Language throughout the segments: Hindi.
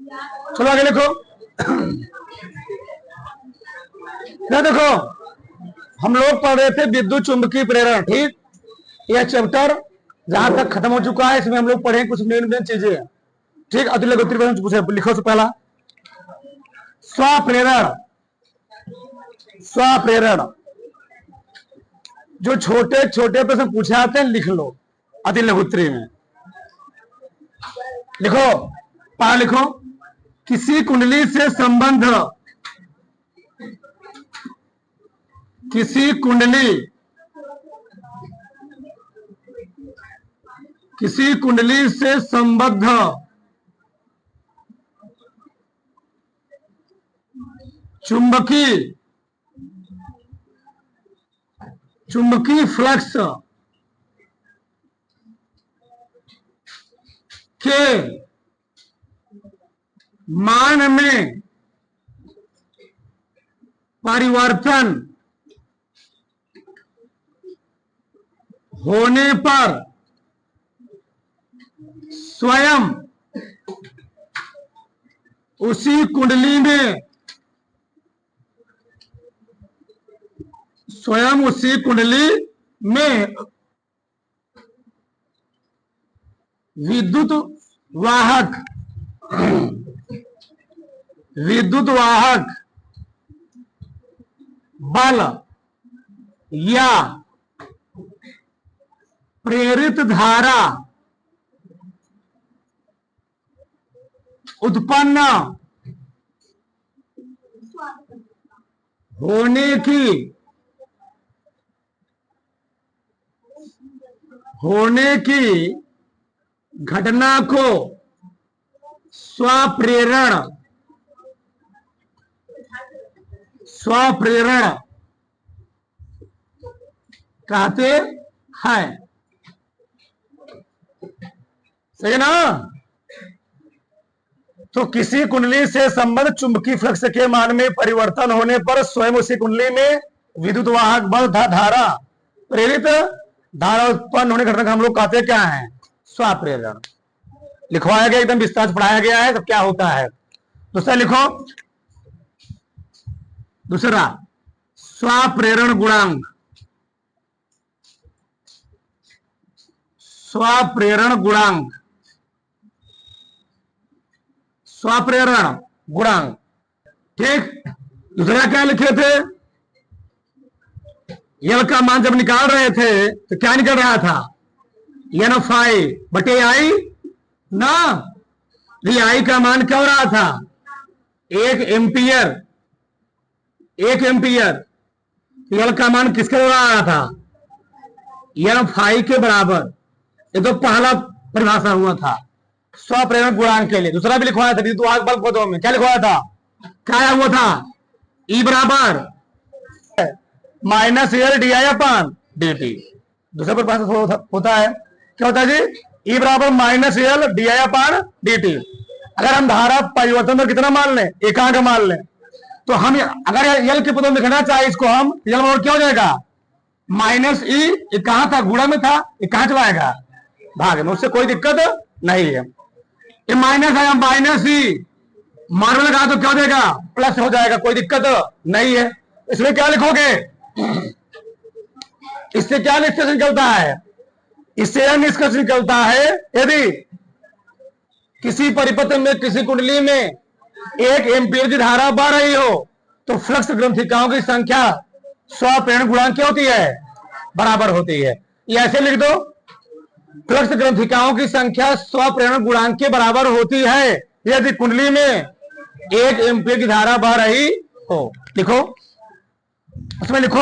चलो आगे लिखो। ना देखो, हम लोग पढ़ रहे थे विद्युत चुंबकीय प्रेरण, ठीक। यह चैप्टर जहां तक खत्म हो चुका है, इसमें हम लोग पढ़े कुछ मेन मेन चीजें, ठीक। अतुल्य गति प्रश्न पूछे, लिखो। से पहला स्वप्रेरण। स्वप्रेरण जो छोटे छोटे प्रश्न पूछे आते हैं, लिख लो अति लघुत्तरी में। लिखो, पढ़ा लिखो। किसी कुंडली से संबंध, किसी कुंडली से संबद्ध चुंबकीय फ्लक्स के मान में परिवर्तन होने पर स्वयं उसी कुंडली में विद्युत वाहक बल या प्रेरित धारा उत्पन्न होने की घटना को स्वप्रेरण कहते हैं। सही है ना। तो किसी कुंडली से संबद्ध चुंबकीय फ्लक्स के मान में परिवर्तन होने पर स्वयं उसी कुंडली में विद्युत वाहक बल धारा प्रेरित धारा उत्पन्न होने घटना हम लोग कहते हैं क्या है, स्वप्रेरण। लिखवाया गया, एकदम विस्तार से पढ़ाया गया है। तब क्या होता है। दूसरा लिखो, दूसरा स्वप्रेरण गुणांक। स्वप्रेरण गुणांक, ठीक। दूसरा क्या लिखे थे, यल का मान जब निकाल रहे थे तो क्या निकल रहा था, एन फाई बटे आई ना। आई का मान क्या हो रहा था, 1 एम्पियर। यल का मान किसके हो रहा था, एन फाई के बराबर। ये तो पहला परिभाषा हुआ था स्वप्रेरण गुणांक के लिए। दूसरा भी लिखवाया था विद्युत वाहक बल पदों में, क्या लिखवाया था, क्या हुआ था, ई बराबर -L di/dt। दूसरा परिभाषा होता है, क्या होता है जी, ई बराबर -L di/dt। अगर हम धारा परिवर्तन पर कितना मान लें, एकांक मान लें, तो हम अगर यल के पदों में लिखना चाहे इसको हम, यल बराबर क्या हो जाएगा, -e। कहां था, गुणा में था, ये कहां चला आएगा, भाग में। उससे कोई दिक्कत नहीं है। ये माइनस है, -e मार्बल लगा तो क्या हो जाएगा, प्लस हो जाएगा, कोई दिक्कत नहीं है। इसमें क्या लिखोगे, इससे क्या निष्कर्ष निकलता है, इससे यह निष्कर्ष निकलता है, यदि किसी परिपथ में, किसी कुंडली में 1 एम्पीयर की धारा बह रही हो, तो फ्लक्स ग्रंथिकाओं की संख्या स्वप्रेरण गुणांक क्या होती है, बराबर होती है। ये ऐसे लिख दो, फ्लक्स ग्रंथिकाओं की संख्या स्वप्रेरण गुणांक के बराबर होती है यदि कुंडली में 1 एम्पीयर की धारा बह रही हो। लिखो, उसमें लिखो,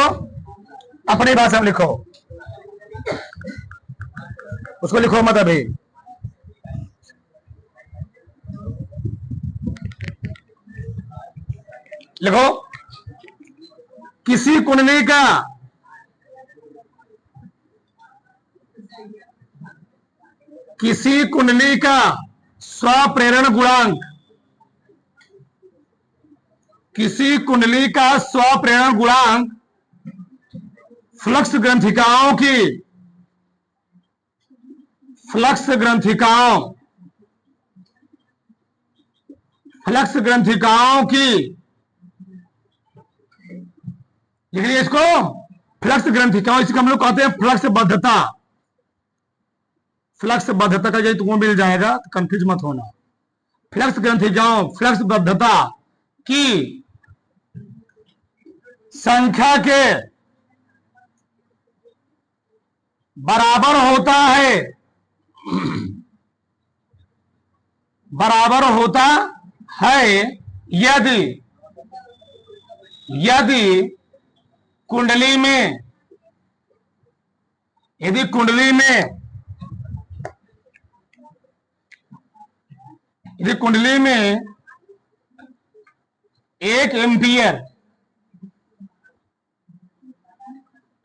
अपनी भाषा में लिखो, उसको लिखो मत अभी। लिखो, किसी कुंडली का स्वप्रेरण गुणांक, किसी कुंडली का स्वप्रेरण गुणांक फ्लक्स ग्रंथिकाओं फ्लक्स ग्रंथिकाओं की, लिख लिया इसको, फ्लक्स ग्रंथिकाओं, इसको हम लोग कहते हैं फ्लक्स बद्धता। फ्लक्स बद्धता का यही तुमको मिल जाएगा, तो कंफ्यूज मत होना। फ्लक्स ग्रंथिकाओं, फ्लक्स बद्धता की संख्या के बराबर होता है, बराबर होता है यदि, यदि कुंडली में, यदि कुंडली में, यदि कुंडली में 1 एम्पियर,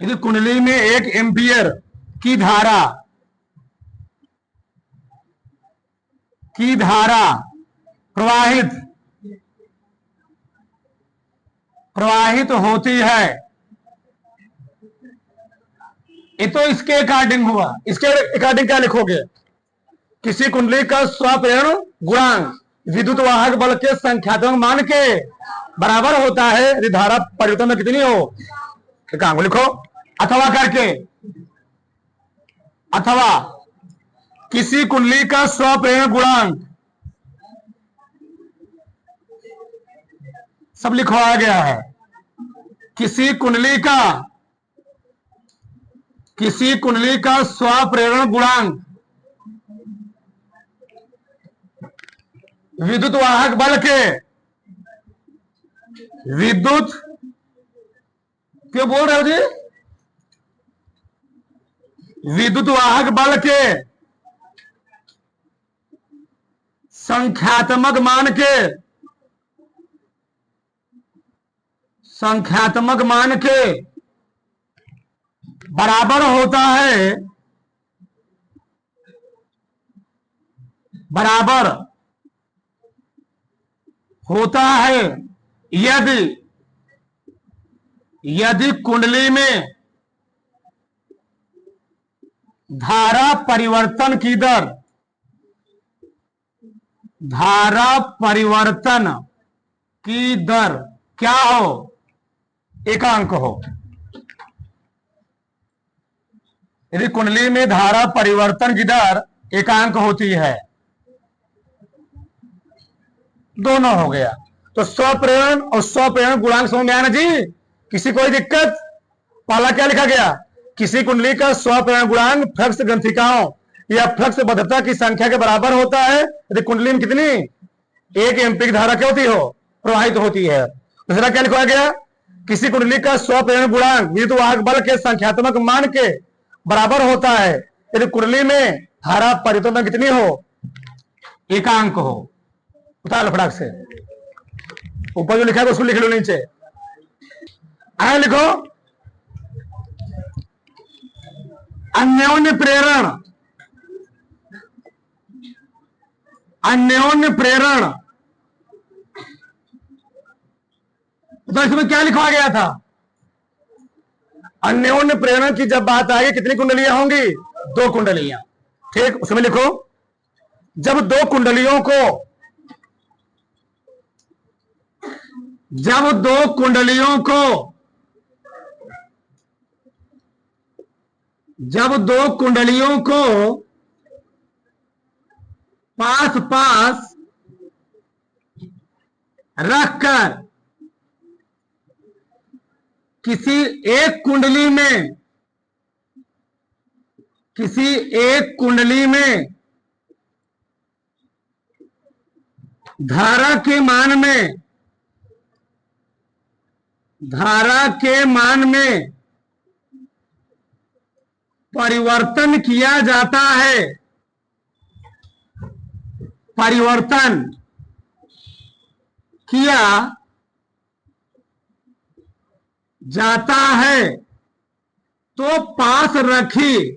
यदि कुंडली में 1 एम्पियर की धारा, की धारा प्रवाहित, प्रवाहित होती है, ये तो इसके अकॉर्डिंग हुआ। इसके अकॉर्डिंग क्या लिखोगे? किसी कुंडली का स्वप्रेरण गुणांक विद्युत वाहक बल के संख्यात्मक मान के बराबर होता है यदि धारा परिवर्तन में कितनी हो, एकांक लिखो। अथवा करके, अथवा किसी कुंडली का स्वप्रेरण गुणांक, सब लिखवाया गया है। किसी कुंडली का, किसी कुंडली का स्वप्रेरण गुणांक विद्युत वाहक बल के, विद्युत, क्यों बोल रहे हो जी? विद्युत वाहक बल के संख्यात्मक मान के, संख्यात्मक मान के बराबर होता है, बराबर होता है यदि, यदि कुंडली में धारा परिवर्तन की दर, धारा परिवर्तन की दर क्या हो, एकांक हो। यदि कुंडली में धारा परिवर्तन की दर एकांक होती है, दोनों हो गया। तो स्वप्रेरण और स्वप्रेरण गुणांक समझ में आया ना जी? किसी कोई दिक्कत? पहला क्या लिखा गया? किसी कुंडली का स्वप्रेरण गुणांक फ्लक्स ग्रंथिकाओं या फ्लक्स बद्धता की संख्या के बराबर होता है यदि कुंडली में कितनी, 1 एम्पीयर की धारा क्या होती हो, प्रवाहित होती है। दूसरा क्या लिखा गया? किसी कुंडली का स्वप्रेरण गुणांक विद्युत वाहक बल के संख्यात्मक मान के बराबर होता है यदि कुंडली में धारा परिवर्तन कितनी हो, एकांक हो। उतार लो फटाक से, ऊपर जो लिखा है उसको लिख लो नीचे। आगे लिखो, अन्योन्य प्रेरण, अन्योन्य प्रेरण, तो इसमें क्या लिखा गया था? अन्योन्य प्रेरण की जब बात आएगी कितनी कुंडलियां होंगी? 2 कुंडलियां। ठीक, उसमें लिखो, जब 2 कुंडलियों को, जब 2 कुंडलियों को, जब 2 कुंडलियों को पास पास रखकर किसी एक कुंडली में, किसी एक कुंडली में धारा के मान में, धारा के मान में परिवर्तन किया जाता है, परिवर्तन किया जाता है तो पास रखी,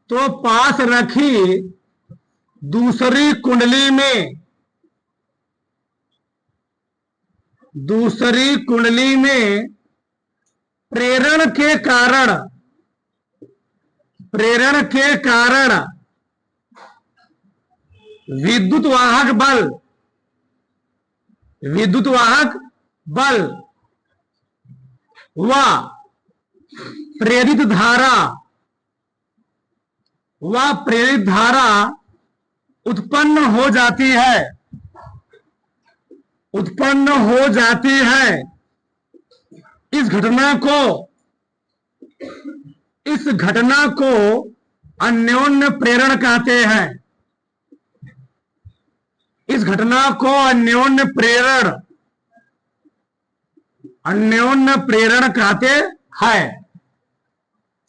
तो पास रखी दूसरी कुंडली में, दूसरी कुंडली में प्रेरण के कारण, प्रेरण के कारण विद्युत वाहक बल, विद्युत वाहक बल व प्रेरित धारा, व प्रेरित धारा उत्पन्न हो जाती है, उत्पन्न हो जाती है। इस घटना को अन्योन्य प्रेरण कहते हैं। इस घटना को अन्योन्य प्रेरण कहते हैं।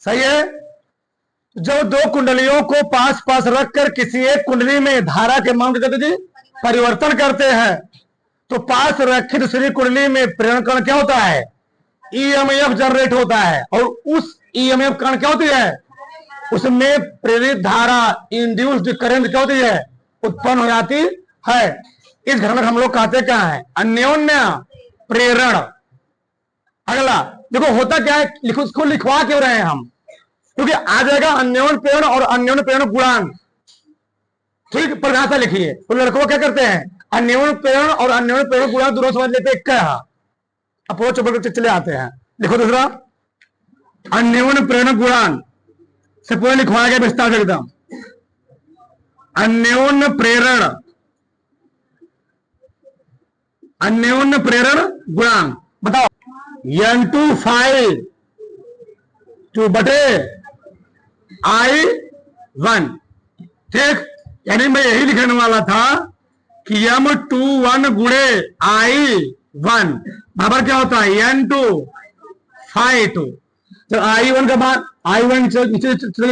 सही है। जो दो कुंडलियों को पास पास रखकर किसी एक कुंडली में धारा के मान को परिवर्तन करते हैं, तो पास रखी दूसरी कुंडली में प्रेरण कण क्या होता है? ईएमएफ जनरेट होता है, और उस ईएमएफ कण क्या होती है? उसमें प्रेरित धारा, इंड्यूस्ड करंट क्या होती है? उत्पन्न हो जाती है। इस घटना हम लोग कहते क्या है? अन्योन्य प्रेरण। अगला देखो होता क्या है, लिखो, इसको लिखवा क्यों रहे हैं हम? क्योंकि आ जाएगा अन्योन्य प्रेरण और अन्योन्य प्रेरण गुणांक। ठीक, परिभाषा लिखिए। तो लड़कों क्या करते हैं? अन्योन्य प्रेरण और अन्योन्य प्रेरण गुणांक दोनों समझ लेते हैं। क्या अप्रोच चले आते हैं। लिखो दूसरा, अन्योन्य प्रेरण गुणांक से पूरा लिखवाया गया विस्तार से एकदम। अन्योन्य प्रेरण गुणांक बताओ। N2 बटे I1। ठीक, यानी मैं यही लिखने वाला था कि M21 गुणे I1 बराबर क्या होता है? N2 तो I1 का मान I1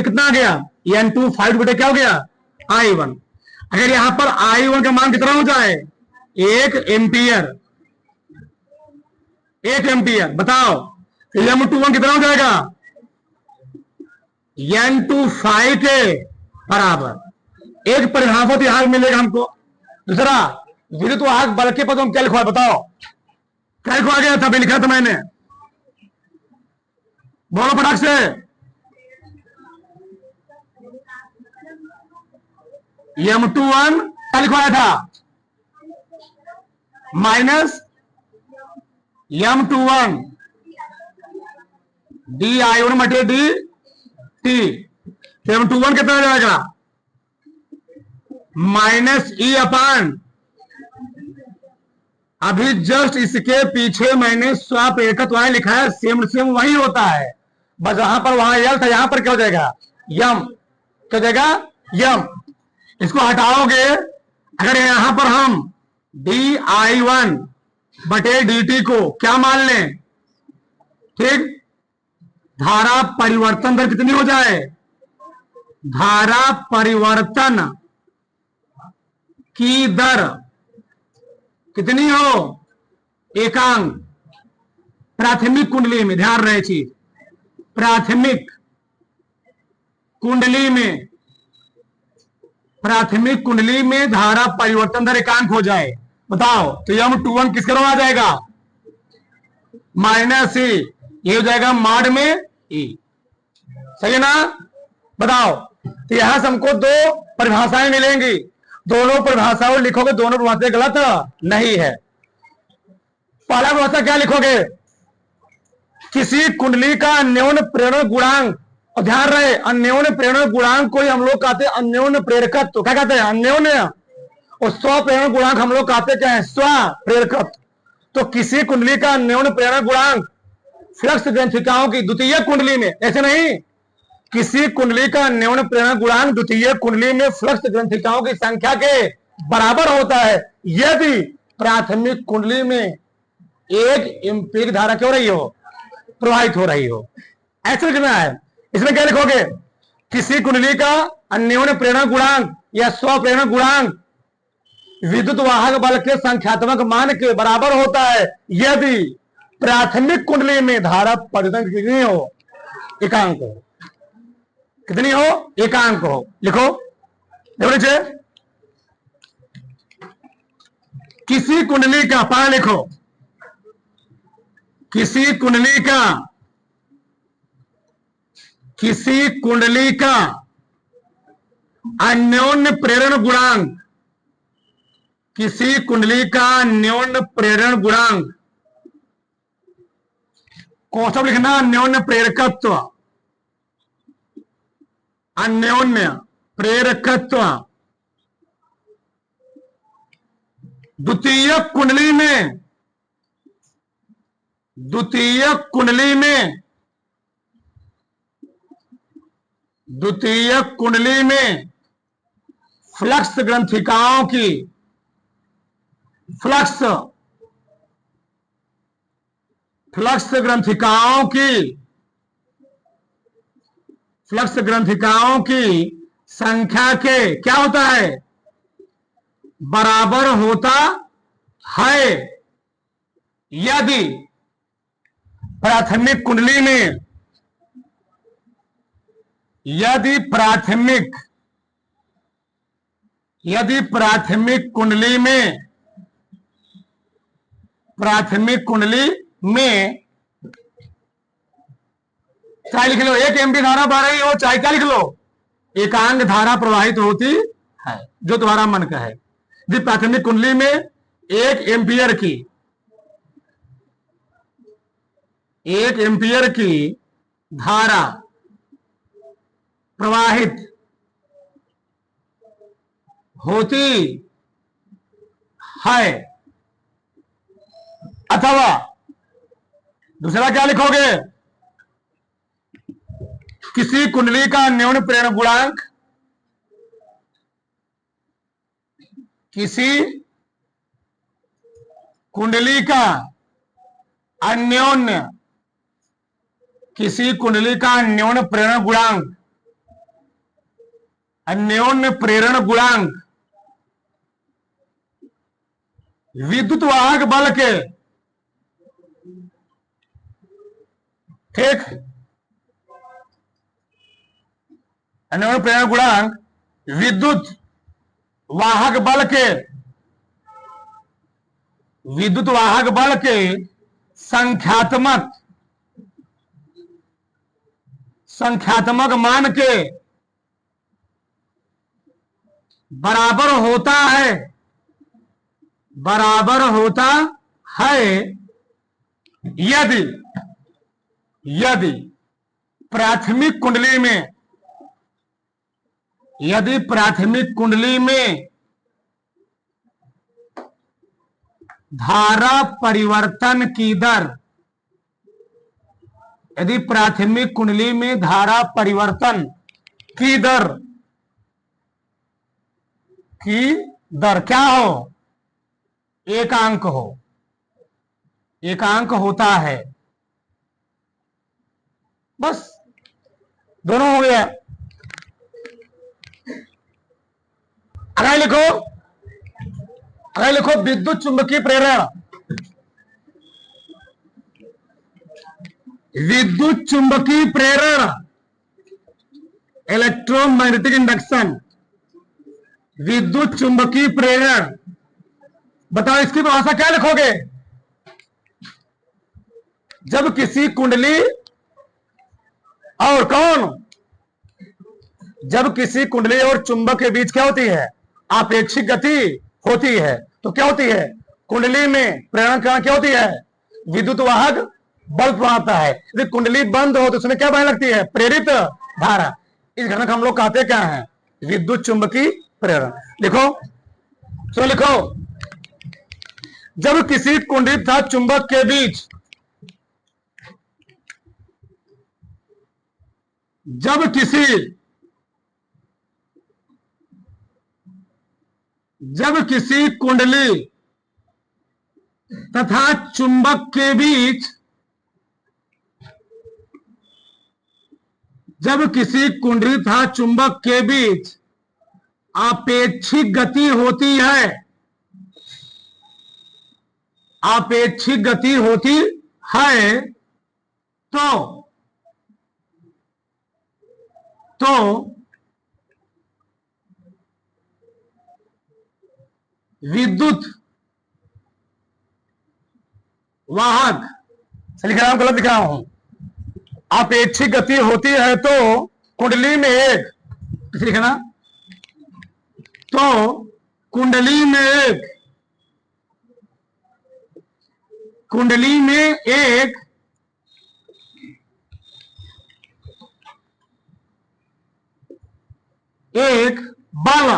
कितना आ गया? N2 5 बटे क्या हो गया? I1। अगर यहां पर I1 का मान कितना हो जाए? 1 एम्पियर। 1 एम्पियर बताओ, M21 कितना हो जाएगा? N25 के बराबर। एक परिभाषा तो यहां मिलेगा हमको। दूसरा, विद्युत वाहक बल के पद हम क्या लिखवा बताओ? क्या लिखवा गया था? लिखा था मैंने, बोलो फटाक से। M21 क्या लिखवाया था? माइनस M21 DI1 बटे DT। M21 कितना हो जाएगा? माइनस E अपान, अभी जस्ट इसके पीछे मैंने स्वाप्रेरकत्व वहां लिखा है, सेम सेम वही होता है, बस वहां पर वहां यल था, यहां पर क्या हो जाएगा? यम। क्या हो जाएगा? यम। इसको हटाओगे, अगर यहां पर हम DI1 बटे DT को क्या मान लें? ठीक, धारा परिवर्तन दर कितनी हो जाए? धारा परिवर्तन की दर कितनी हो? एकांक। प्राथमिक कुंडली में ध्यान रहे चीज, प्राथमिक कुंडली में धारा परिवर्तन दर एकांक हो जाए, बताओ तो M21 किसके रूप में आ जाएगा? Minus E। ये हो जाएगा मॉड में E। सही है ना? बताओ, तो यहां से हमको दो परिभाषाएं मिलेंगी। दोनों परिभाषाओं लिखोगे, दोनों परिभाषाएं गलत नहीं है। पहला परिभाषा क्या लिखोगे? किसी कुंडली का अन्योन्य प्रेरण गुणांक, और ध्यान रहे अन्योन्य प्रेरण गुणांक को हम लोग कहते हैं अन्योन्य प्रेरकत्व। तो क्या कहते हैं? अन्योन्य। और स्व प्रेरण गुणांक हम लोग कहते क्या है? स्व प्रेरकत्व। तो किसी कुंडली का अन्योन्य प्रेरण गुणांक फ्लक्स ग्रंथिकाओं की द्वितीय कुंडली में, ऐसे नहीं, किसी कुंडली का अन्योन्य प्रेरण गुणांक द्वितीय कुंडली में फ्लक्स ग्रंथिकाओं की संख्या के बराबर होता है यदि प्राथमिक कुंडली में 1 एम्पीयर धारा क्यों रही हो? प्रवाहित हो रही हो। ऐसे लिखना है। इसमें क्या लिखोगे? किसी कुंडली का अन्योन्य प्रेरण गुणांक या स्व प्रेरण गुणांक विद्युत वाहक बल के संख्यात्मक मान के बराबर होता है यदि प्राथमिक कुंडली में धारा परिवर्तन कितनी हो? एकांक हो। कितनी हो? एकांक हो। लिखो, देखो नीचे, किसी कुंडली का, पढ़ा लिखो, किसी कुंडली का अन्योन्य प्रेरण गुणांक किसी कुंडली का न्यून प्रेरण गुणांक, कौन सा लिखना, अन्योन्य प्रेरकत्व, अन्योन्य प्रेरकत्व द्वितीय कुंडली में, द्वितीय कुंडली में, द्वितीय कुंडली में फ्लक्स ग्रंथिकाओं की, फ्लक्स ग्रंथिकाओं की, फ्लक्स ग्रंथिकाओं की संख्या के क्या होता है, बराबर होता है यदि प्राथमिक कुंडली में, यदि प्राथमिक कुंडली में, प्राथमिक कुंडली में चाहे लिख लो 1 एम्पीयर धारा बह रही हो, चाहे क्या लिख लो, एकांक धारा प्रवाहित होती है, जो तुम्हारा मन का है। यदि प्राथमिक कुंडली में 1 एम्पीयर की, 1 एम्पीयर की धारा प्रवाहित होती है, अथवा दूसरा क्या लिखोगे, किसी कुंडली का न्यून प्रेरण गुणांक, किसी कुंडली का अन्योन्य, किसी कुंडली का अन्योन्य प्रेरण गुणांक, अन्योन्य प्रेरण गुणांक विद्युत वाहक बल के, ठीक, अन्योन्य प्रेरण गुणांक विद्युत वाहक बल के, विद्युत वाहक बल के संख्यात्मक मान के बराबर होता है, बराबर होता है यदि प्राथमिक कुंडली में, यदि प्राथमिक कुंडली में धारा परिवर्तन की दर, यदि प्राथमिक कुंडली में धारा परिवर्तन की दर क्या हो, एकांक हो, एकांक होता है, बस दोनों हो गया। अगर लिखो विद्युत चुंबकीय प्रेरण, विद्युत चुंबकीय प्रेरण, इलेक्ट्रोमैग्नेटिक इंडक्शन, विद्युत चुंबकीय प्रेरण, बताओ इसकी भाषा क्या लिखोगे, जब किसी कुंडली और कौन, जब किसी कुंडली और चुंबक के बीच क्या होती है, आपेक्षिक गति होती है, तो क्या होती है, कुंडली में प्रेरण करण क्या होती है, विद्युत वाहक बल प्रवाहता है। यदि कुंडली बंद हो तो उसमें क्या बहने लगती है, प्रेरित धारा। इस घटना को हम लोग कहते क्या है, विद्युत चुंबकीय प्रेरण। लिखो, चलो लिखो, जब किसी कुंडली तथा चुंबक के बीच, जब किसी कुंडली तथा चुंबक के बीच, जब किसी कुंडली तथा चुंबक के बीच आपेक्षिक गति होती है, आपेक्षिक गति होती है, तो विद्युत वाहक, लिख रहा हूं, गलत लिख रहा हूं, आपेक्षिक गति होती है तो कुंडली में एक, लिखना, तो कुंडली में एक कुंडली में एक बल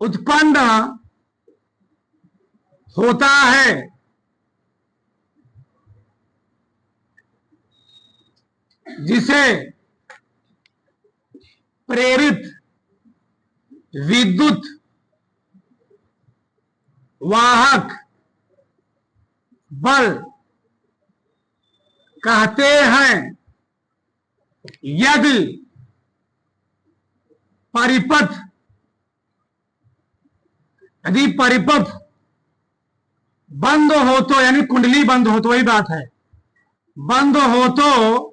उत्पन्न होता है, जिसे प्रेरित विद्युत वाहक बल कहते हैं। यदि परिपथ बंद हो तो, यानी कुंडली बंद हो तो, वही बात है, बंद हो तो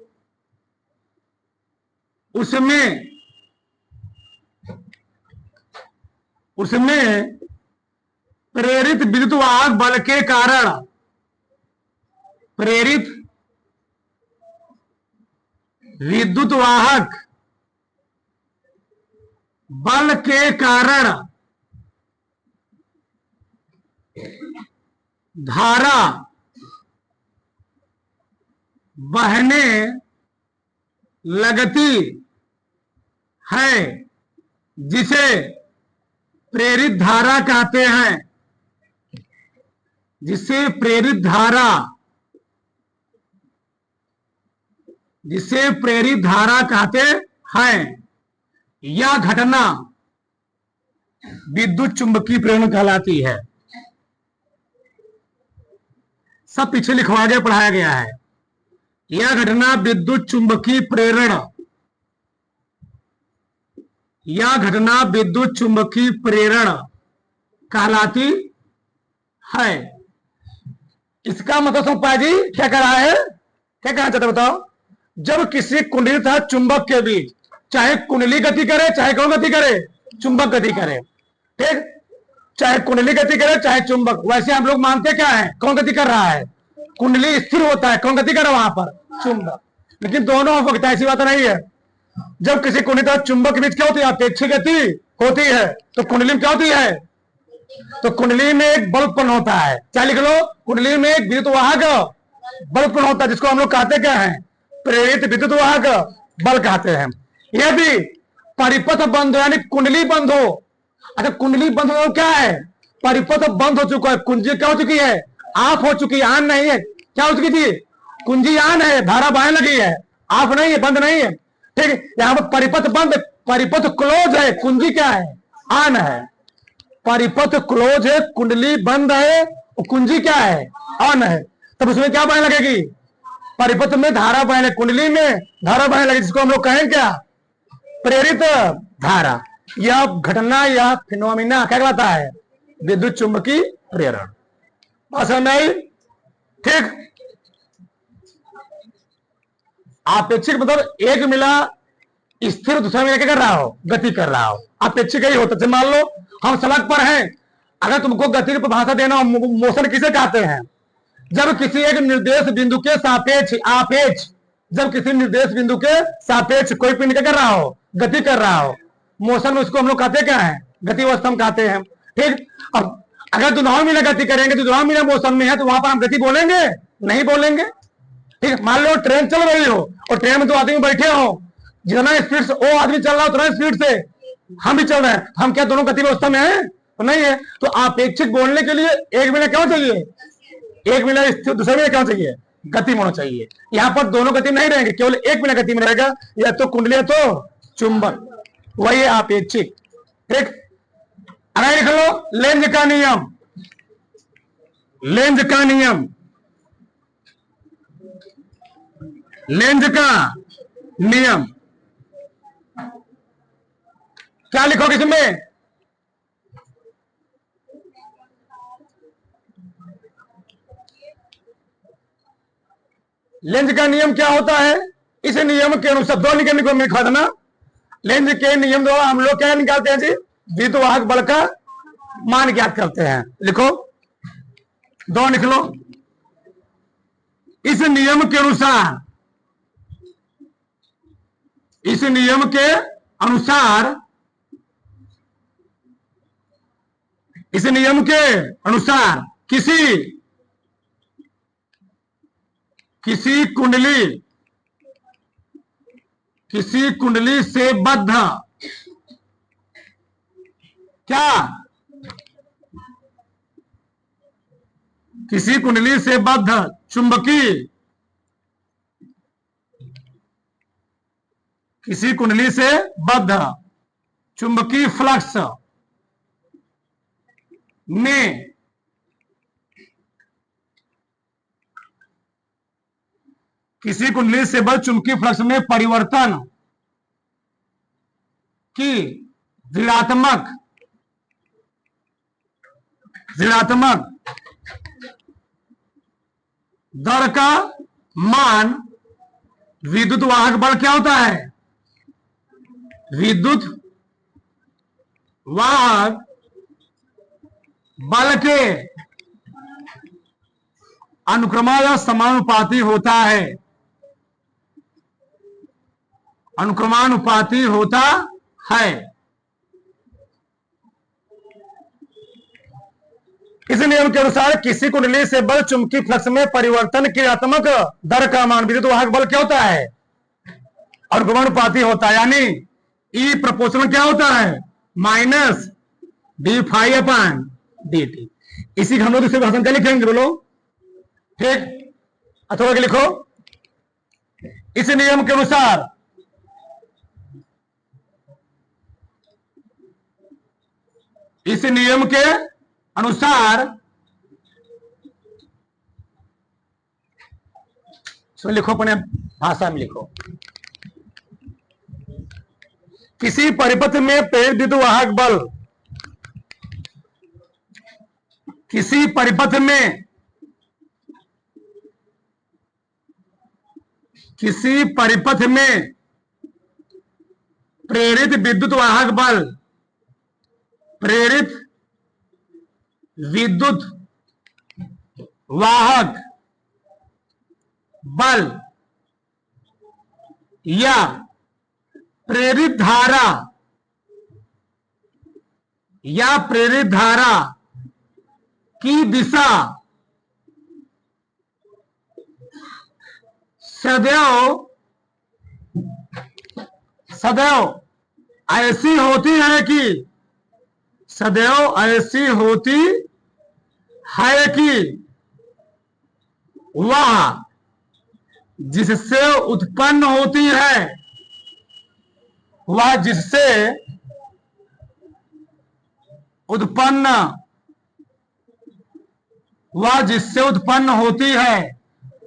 उसमें प्रेरित विद्युत वाहक बल के कारण, प्रेरित विद्युत वाहक बल के कारण धारा बहने लगती है, जिसे प्रेरित धारा कहते हैं, जिसे प्रेरित धारा कहते हैं। यह घटना विद्युत चुंबकीय प्रेरण कहलाती है। सब पीछे लिखवा के पढ़ाया गया है। यह घटना विद्युत चुंबकीय प्रेरण, यह घटना विद्युत चुंबकीय प्रेरण कहलाती है। इसका मतलब समझ जी क्या कह रहा है, क्या कहना चाहते बताओ। जब किसी कुंडली तथा चुंबक के बीच, चाहे कुंडली गति करे चाहे कौन गति करे, चुंबक गति करे, ठीक, चाहे कुंडली गति करे चाहे चुंबक, वैसे हम लोग मानते क्या है, कौन गति कर रहा है, कुंडली स्थिर होता है, कौन गति कर रहा है वहां पर, चुंबक। लेकिन दोनों वक्त ऐसी बात नहीं है। जब किसी कुंडली तथा चुंबक के बीच क्या होती है, अपेक्षिक गति होती है, तो कुंडली में क्या होती है, तो कुंडली में एक बल उत्पन्न होता है। क्या लिख लो, कुंडली में एक विद्युत वाहक बल उत्पन्न होता है, जिसको हम लोग कहते क्या है, प्रेरित विद्युत वाहक बल कहते हैं। यदि परिपथ बंद हो, यानी कुंडली बंद हो, अच्छा कुंडली बंद हो क्या है, परिपथ बंद हो चुका है, कुंजी क्या हो चुकी है, ऑफ हो चुकी है, ऑन नहीं है। क्या हो चुकी थी, कुंजी ऑन है, धारा बहने लगी है, ऑफ नहीं है, बंद नहीं है, ठीक। यहां पर परिपथ बंद, परिपथ क्लोज है, कुंजी क्या है, ऑन है। परिपथ क्लोज है, कुंडली बंद है, कुंजी क्या है, ऑन है। तब उसमें क्या बहने लगेगी, परिपथ में धारा बहने, कुंडली में धारा बहने लगेगी, जिसको हम लोग कहें क्या, प्रेरित धारा। यह घटना, यह फिनोमिना क्या कहलाता है, विद्युत चुंबकीय प्रेरण। समझ में आई, ठीक। आपेक्षिक मतलब एक मिला स्थिर, दूसरा मिला क्या कर रहा हो, गति कर रहा हो, अपेक्षिक ही होता है। मान लो हम सड़क पर हैं, अगर तुमको गति की परिभाषा देना हो, मोशन किसे कहते हैं, जब किसी एक निर्देश बिंदु के सापेक्ष, आपेक्ष, जब किसी निर्देश बिंदु के सापेक्ष कोई पिंड क्या कर रहा हो, गति कर रहा हो, मोशन में उसको हम लोग कहते क्या है, गति अवस्था में कहते हैं, ठीक। अब अगर दोनों मिला गति करेंगे तो दोनों मिला मोशन में है, तो वहां पर हम गति बोलेंगे, नहीं बोलेंगे, ठीक। मान लो ट्रेन चल रही हो और ट्रेन में दो आदमी बैठे हो, जितना स्पीड से वो आदमी चल रहा है उतना स्पीड से हम भी चल रहे हैं, हम क्या दोनों गति व्यवस्था में हैं, तो नहीं है। तो आपेक्षिक बोलने के लिए एक मिला क्या चाहिए, एक मिला स्थिर, दूसरे मिला क्या चाहिए, गति में होना चाहिए। यहां पर दोनों गति नहीं रहेंगे, केवल एक मिला गति में रहेगा, या तो कुंडली या तो चुंबक, वही है आपेक्षिक, ठीक। अगर लिख लो लेंज का नियम, लेंज का नियम, लेंज का नियम क्या लिखोगे इसमें, लेंज का नियम क्या होता है, इस नियम के अनुसार दो नियम को लिखा देना। लेंज के नियम द्वारा हम लोग क्या निकालते हैं जी, विद्युत वाहक बल का मान ज्ञात करते हैं। लिखो, दो लिख लो। इस नियम के अनुसार, इस नियम के अनुसार इस नियम के अनुसार किसी कुंडली से बद्ध क्या किसी कुंडली से बद्ध चुंबकीय फ्लक्स में किसी कुंडली से बद्ध चुंबकीय फ्लक्स में परिवर्तन की ऋणात्मक दर का मान विद्युत वाहक बल क्या होता है? विद्युत वाहक बल के अनुक्रमण समानुपाती होता है। अनुक्रमानुपाती होता है। इस नियम के अनुसार किसी कुंडली से बल चुंबकीय फ्लक्स में परिवर्तन की ऋणात्मक दर का मान विद्युत वाहक बल क्या होता है? अनुक्रमानुपाती होता है। यानी ई प्रोपोर्शनल क्या होता है? Minus D phi upon D T. इसी का हम लोग दूसरे भाषण क्या लिखेंगे बोलो? ठीक, अथवा लिखो। इस नियम के अनुसार इसमें लिखो, अपने भाषा में लिखो। किसी परिपथ में प्रेरित विद्युत वाहक बल किसी परिपथ में प्रेरित विद्युत वाहक बल या प्रेरित धारा की दिशा सदैव ऐसी होती है कि वह जिससे उत्पन्न होती है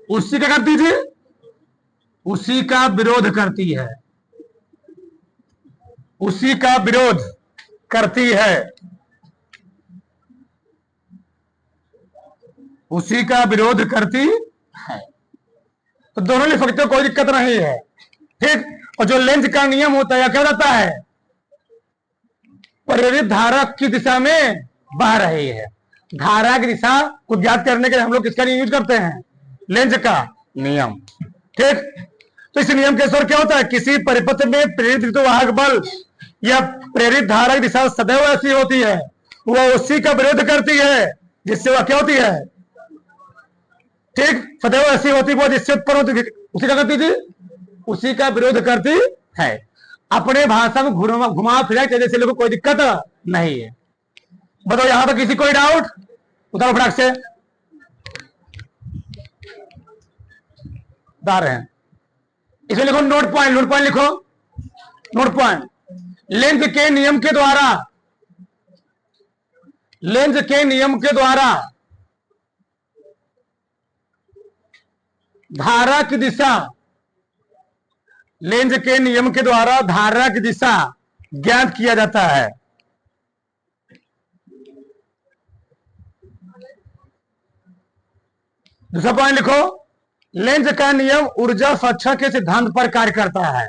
उसी क्या करती थी? उसी का विरोध करती है। तो दोनों लिख सकते हो, कोई दिक्कत नहीं है। ठीक। और जो लेंज का नियम होता है क्या रहता है? प्रेरित धारा की दिशा में बह रही है। धारा की दिशा को ज्ञात करने के लिए हम लोग किसका यूज करते हैं? लेंज का नियम। ठीक। तो इस नियम के अनुसार क्या होता है? किसी परिपथ में प्रेरित विद्युत वाहक बल या प्रेरित धारा की दिशा सदैव ऐसी होती है, वह उसी का विरोध करती है जिससे वह क्या होती है? ठीक, सदैव ऐसी होती है जिससे उत्पन्न होती है, उसी का करती थी, उसी का विरोध करती है। अपने भाषा में घुमा फिरा के जैसे लोगों को कोई दिक्कत नहीं है। बताओ यहां पर किसी कोई डाउट? उतारो फटाक से। बता रहे हैं। इसमें लिखो नोट पॉइंट लिखो। Note point. लेंज के नियम के द्वारा धारा की दिशा ज्ञात किया जाता है। दूसरा पॉइंट लिखो। लेंज का नियम ऊर्जा संरक्षण के सिद्धांत पर कार्य करता है।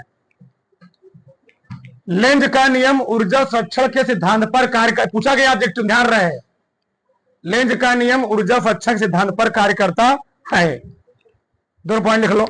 लेंज का नियम ऊर्जा संरक्षण के सिद्धांत पर कार्य पूछा गया ऑब्जेक्ट, ध्यान रहे। लेंज का नियम ऊर्जा संरक्षण के सिद्धांत पर कार्य करता है। 2 पॉइंट लिख लो।